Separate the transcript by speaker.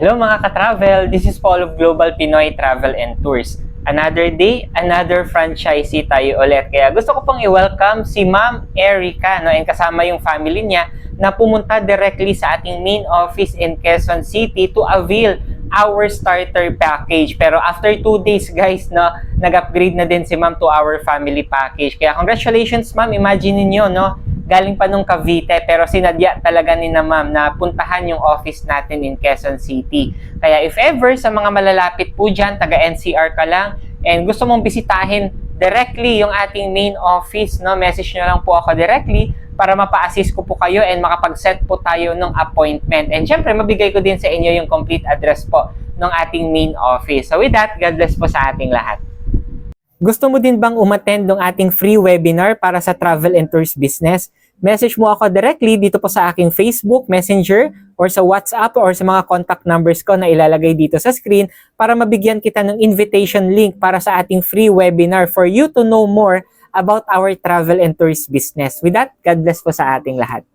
Speaker 1: Hello mga ka-travel, this is Paul of Global Pinoy Travel and Tours. Another day, another franchisee tayo ulit. Kaya gusto ko pong i-welcome si Ma'am Erica, no, and kasama yung family niya na pumunta directly sa ating main office in Quezon City to avail our starter package. Pero after 2 days guys, no, nag-upgrade na din si Ma'am to our family package. Kaya congratulations Ma'am, imagine niyo, no, galing pa nung Cavite pero sinadya talaga ni na Ma'am na puntahan yung office natin in Quezon City. Kaya if ever sa mga malalapit po dyan, taga NCR ka lang and gusto mong bisitahin directly yung ating main office, no, message nyo lang po ako directly para mapa-assist ko po kayo and makapag-set po tayo ng appointment. And syempre, mabigay ko din sa inyo yung complete address po ng ating main office. So with that, God bless po sa ating lahat. Gusto mo din bang umattend ng ating free webinar para sa travel and tours business? Message mo ako directly dito po sa aking Facebook, Messenger, or sa WhatsApp or sa mga contact numbers ko na ilalagay dito sa screen para mabigyan kita ng invitation link para sa ating free webinar for you to know more about our travel and tours business. With that, God bless po sa ating lahat.